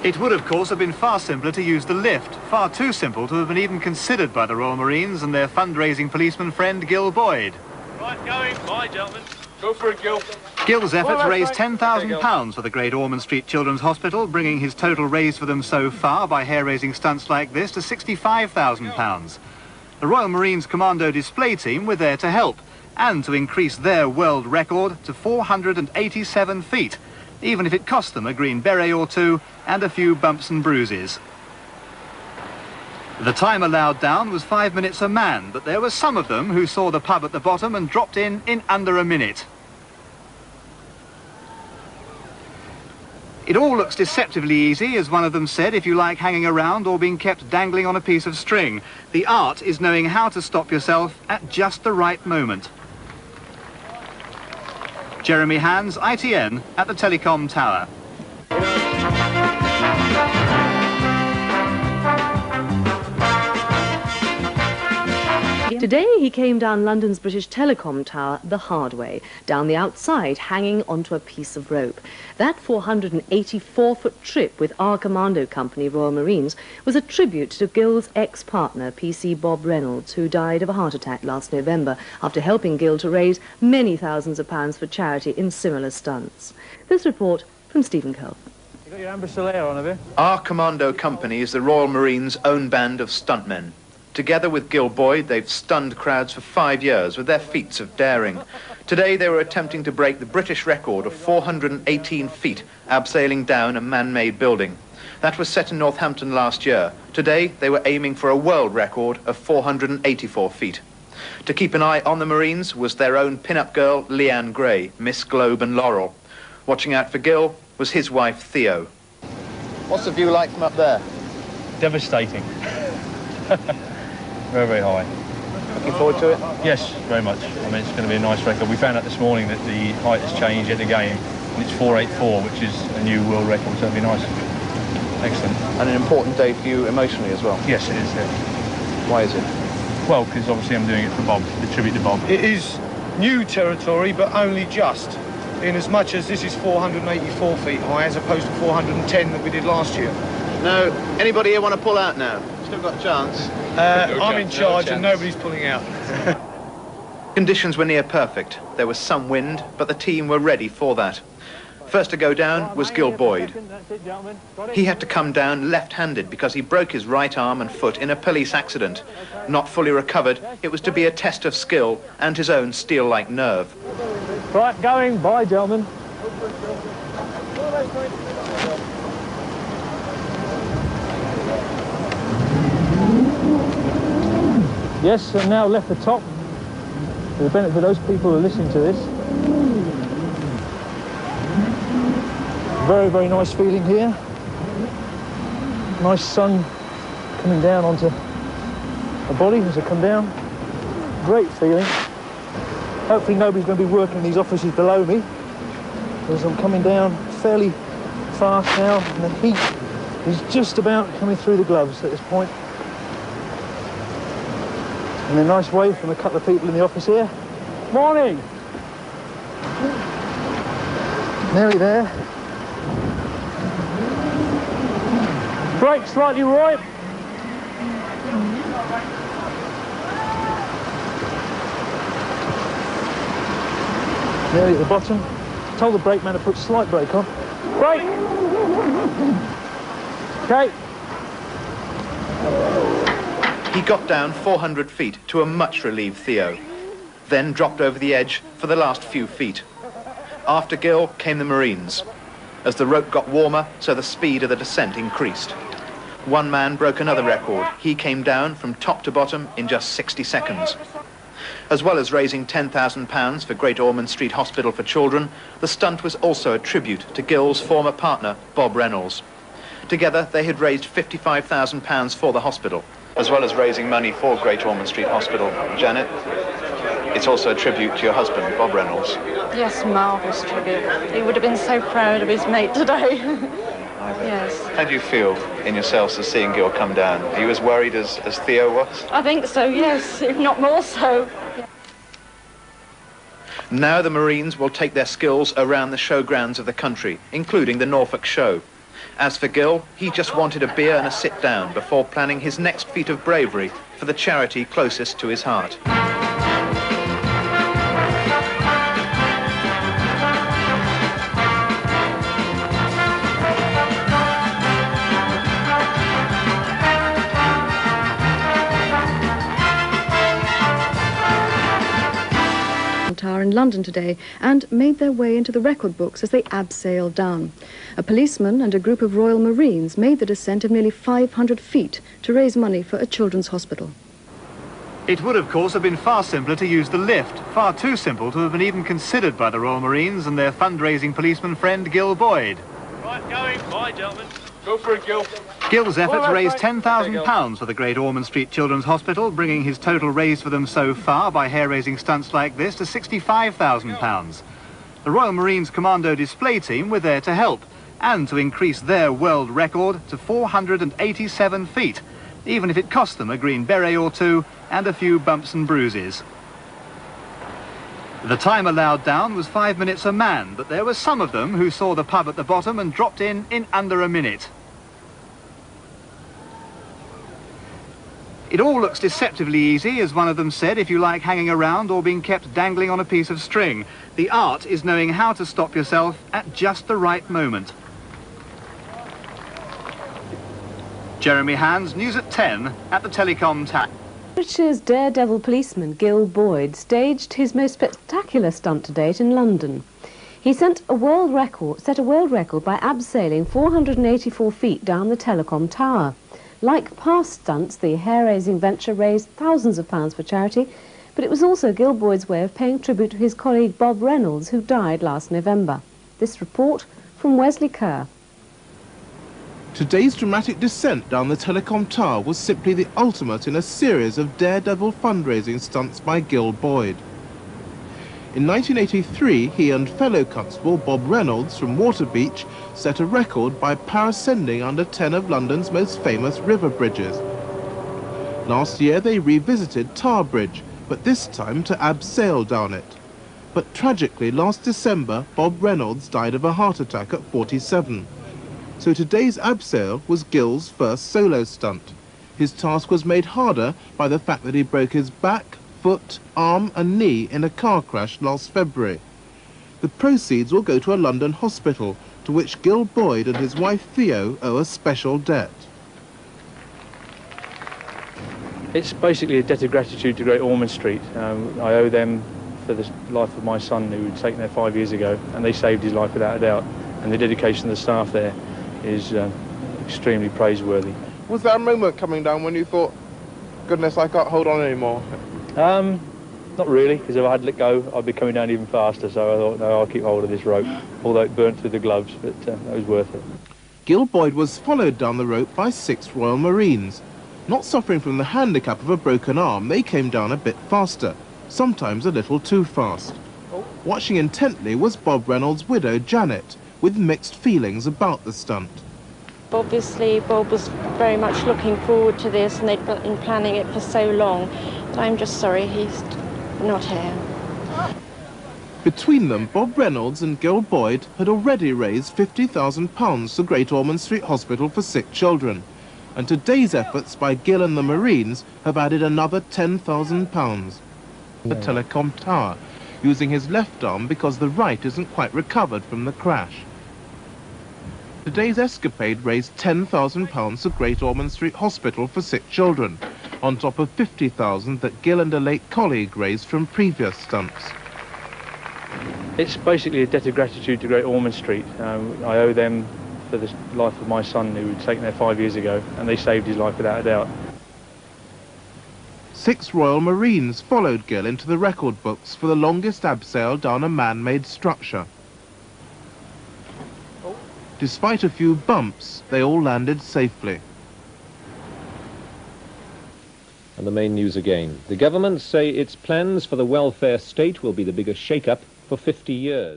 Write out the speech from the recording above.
It would, of course, have been far simpler to use the lift, far too simple to have been even considered by the Royal Marines and their fundraising policeman friend Gil Boyd. Right, going. Bye, gentlemen. Go for it, Gil. Gil's effort raised £10,000 for the Great Ormond Street Children's Hospital, bringing his total raised for them so far by hair-raising stunts like this to £65,000. The Royal Marines Commando display team were there to help and to increase their world record to 487 feet, even if it cost them a green beret or two and a few bumps and bruises. The time allowed down was 5 minutes a man, but there were some of them who saw the pub at the bottom and dropped in under a minute. It all looks deceptively easy, as one of them said, if you like hanging around or being kept dangling on a piece of string. The art is knowing how to stop yourself at just the right moment. Jeremy Hands, ITN, at the Telecom Tower. Today he came down London's British Telecom Tower the hard way, down the outside, hanging onto a piece of rope. That 484-foot trip with our commando company, Royal Marines, was a tribute to Gil's ex-partner, PC Bob Reynolds, who died of a heart attack last November after helping Gil to raise many thousands of pounds for charity in similar stunts. This report from Stephen Cole. You got your ambassador on, have you? Our commando company is the Royal Marines' own band of stuntmen. Together with Gil Boyd, they've stunned crowds for 5 years with their feats of daring. Today they were attempting to break the British record of 418 feet abseiling down a man-made building. That was set in Northampton last year. Today they were aiming for a world record of 484 feet. To keep an eye on the Marines was their own pin-up girl, Leanne Gray, Miss Globe and Laurel. Watching out for Gil was his wife, Theo. What's the view like from up there? Devastating. Very, very high. Looking forward to it? Yes, very much. I mean, it's going to be a nice record. We found out this morning that the height has changed yet again, and it's 484, which is a new world record, so it'll be nice. Excellent. And an important day for you emotionally as well? Yes, it is, yeah. Why is it? Well, because obviously I'm doing it for Bob, the tribute to Bob. It is new territory, but only just, in as much as this is 484 feet high, as opposed to 410 that we did last year. No. Anybody here want to pull out now? Still got a chance? I'm in charge and nobody's pulling out. Conditions were near perfect. There was some wind, but the team were ready for that. First to go down was Gil Boyd. He had to come down left-handed because he broke his right arm and foot in a police accident. Not fully recovered, it was to be a test of skill and his own steel-like nerve. Right, going. Bye, gentlemen. Yes, and now left the top, for the benefit of those people who are listening to this. Very, very nice feeling here. Nice sun coming down onto the body as I come down. Great feeling. Hopefully nobody's going to be working in these offices below me, as I'm coming down fairly fast now, and the heat is just about coming through the gloves at this point. And a nice wave from a couple of people in the office here. Morning! Nearly there. Brake slightly right. Nearly at the bottom. Told the brakeman to put slight brake on. Brake! Okay. He got down 400 feet to a much-relieved Theo, then dropped over the edge for the last few feet. After Gil came the Marines. As the rope got warmer, so the speed of the descent increased. One man broke another record. He came down from top to bottom in just 60 seconds. As well as raising £10,000 for Great Ormond Street Hospital for Children, the stunt was also a tribute to Gil's former partner, Bob Reynolds. Together, they had raised £55,000 for the hospital. As well as raising money for Great Ormond Street Hospital, Janet, it's also a tribute to your husband, Bob Reynolds. Yes, marvellous tribute. He would have been so proud of his mate today. Yes. How do you feel in yourselves as seeing Gil come down? Are you as worried as Theo was? I think so, yes, if not more so. Now the Marines will take their skills around the showgrounds of the country, including the Norfolk Show. As for Gill, he just wanted a beer and a sit down before planning his next feat of bravery for the charity closest to his heart. Tower in London today and made their way into the record books as they abseiled down. A policeman and a group of Royal Marines made the descent of nearly 500 feet to raise money for a children's hospital. It would, of course, have been far simpler to use the lift, far too simple to have been even considered by the Royal Marines and their fundraising policeman friend Gill Boyd. Right, going. Bye, gentlemen. Go for it, Gill. Gill's efforts raised £10,000 for the Great Ormond Street Children's Hospital, bringing his total raised for them so far by hair-raising stunts like this to £65,000. The Royal Marines Commando display team were there to help and to increase their world record to 487 feet, even if it cost them a green beret or two and a few bumps and bruises. The time allowed down was 5 minutes a man, but there were some of them who saw the pub at the bottom and dropped in under a minute. It all looks deceptively easy, as one of them said, if you like hanging around or being kept dangling on a piece of string. The art is knowing how to stop yourself at just the right moment. Jeremy Hands, News at 10 at the Telecom Tower. Britain's daredevil policeman Gill Boyd staged his most spectacular stunt to date in London. He set a world record by abseiling 484 feet down the Telecom Tower. Like past stunts, the hair-raising venture raised thousands of pounds for charity, but it was also Gill Boyd's way of paying tribute to his colleague Bob Reynolds, who died last November. This report from Wesley Kerr. Today's dramatic descent down the Telecom Tower was simply the ultimate in a series of daredevil fundraising stunts by Gill Boyd. In 1983, he and fellow constable Bob Reynolds from Waterbeach set a record by parascending under 10 of London's most famous river bridges. Last year they revisited Tower Bridge, but this time to abseil down it. But tragically, last December, Bob Reynolds died of a heart attack at 47. So today's abseil was Gill's first solo stunt. His task was made harder by the fact that he broke his back, foot, arm and knee in a car crash last February. The proceeds will go to a London hospital, to which Gill Boyd and his wife Theo owe a special debt. It's basically a debt of gratitude to Great Ormond Street. I owe them for the life of my son, who was taken there 5 years ago, and they saved his life without a doubt. And the dedication of the staff there is extremely praiseworthy. Was there a moment coming down when you thought, goodness, I can't hold on anymore? Not really, because if I had let go, I'd be coming down even faster, so I thought, no, I'll keep hold of this rope, although it burnt through the gloves, but that was worth it. Gill Boyd was followed down the rope by 6 Royal Marines. Not suffering from the handicap of a broken arm, they came down a bit faster, sometimes a little too fast. Watching intently was Bob Reynolds' widow, Janet, with mixed feelings about the stunt. Obviously, Bob was very much looking forward to this, and they'd been planning it for so long. But I'm just sorry he's not here. Between them, Bob Reynolds and Gill Boyd had already raised £50,000 for Great Ormond Street Hospital for sick children. And today's efforts by Gill and the Marines have added another £10,000. The Telecom Tower, using his left arm because the right isn't quite recovered from the crash. Today's escapade raised £10,000 for Great Ormond Street Hospital for sick children, on top of £50,000 that Gill and a late colleague raised from previous stunts. It's basically a debt of gratitude to Great Ormond Street. I owe them for the life of my son, who was taken there 5 years ago, and they saved his life without a doubt. 6 Royal Marines followed Gill into the record books for the longest abseil down a man-made structure. Despite a few bumps, they all landed safely. And the main news again. The government say its plans for the welfare state will be the biggest shake-up for 50 years.